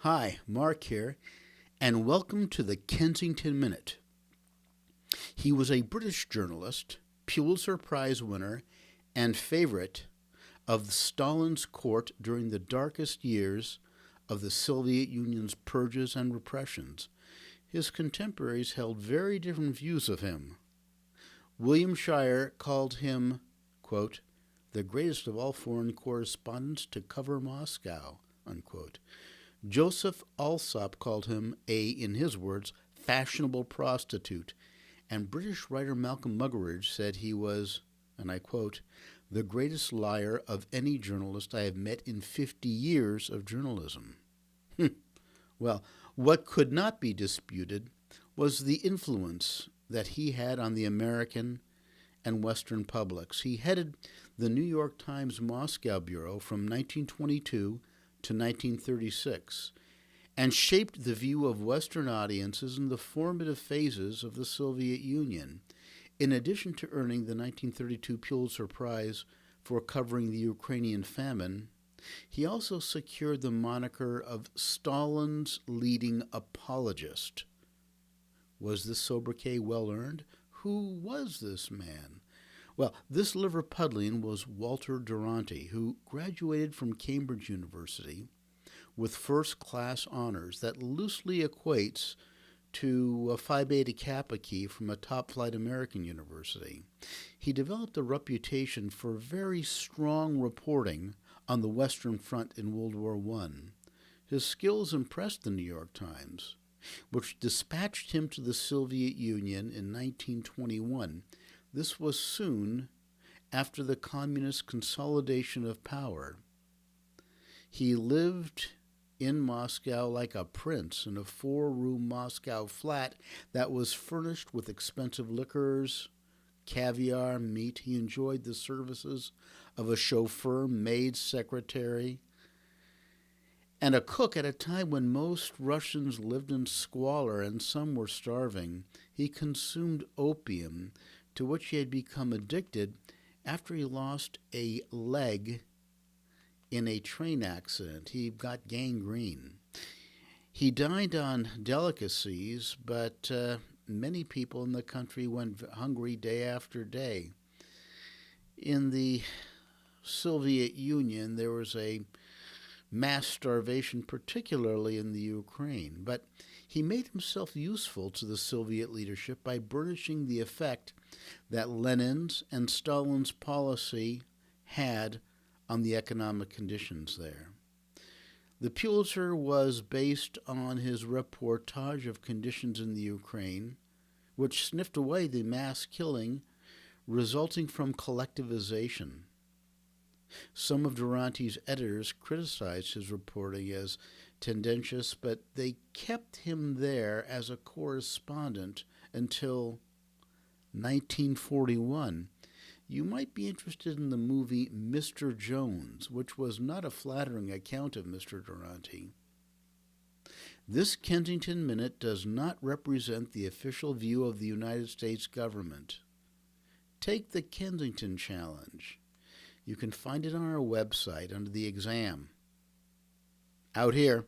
Hi, Mark here, and welcome to the Kensington Minute. He was a British journalist, Pulitzer Prize winner, and favorite of Stalin's court during the darkest years of the Soviet Union's purges and repressions. His contemporaries held very different views of him. William Shirer called him, quote, the greatest of all foreign correspondents to cover Moscow, unquote. Joseph Alsop called him in his words, fashionable prostitute, and British writer Malcolm Muggeridge said he was, and I quote, the greatest liar of any journalist I have met in 50 years of journalism. Well, what could not be disputed was the influence that he had on the American and Western publics. He headed the New York Times Moscow Bureau from 1922 to 1936 and shaped the view of Western audiences in the formative phases of the Soviet Union. In addition to earning the 1932 Pulitzer Prize for covering the Ukrainian famine, he also secured the moniker of Stalin's leading apologist. Was this sobriquet well earned? Who was this man? Well, this Liverpudlian was Walter Duranty, who graduated from Cambridge University with first-class honors that loosely equates to a Phi Beta Kappa key from a top-flight American university. He developed a reputation for very strong reporting on the Western Front in World War I. His skills impressed the New York Times, which dispatched him to the Soviet Union in 1921. This was soon after the communist consolidation of power. He lived in Moscow like a prince in a 4-room Moscow flat that was furnished with expensive liquors, caviar, meat. He enjoyed the services of a chauffeur, maid, secretary, and a cook at a time when most Russians lived in squalor and some were starving. He consumed opium, to which he had become addicted after he lost a leg in a train accident. He got gangrene. He dined on delicacies, but many people in the country went hungry day after day. In the Soviet Union, there was a mass starvation, particularly in the Ukraine, but he made himself useful to the Soviet leadership by burnishing the effect that Lenin's and Stalin's policy had on the economic conditions there. The Pulitzer was based on his reportage of conditions in the Ukraine, which sniffed away the mass killing resulting from collectivization. Some of Duranty's editors criticized his reporting as tendentious, but they kept him there as a correspondent until 1941. You might be interested in the movie Mr. Jones, which was not a flattering account of Mr. Duranty. This Kensington Minute does not represent the official view of the United States government. Take the Kensington Challenge. You can find it on our website under the exam. Out here.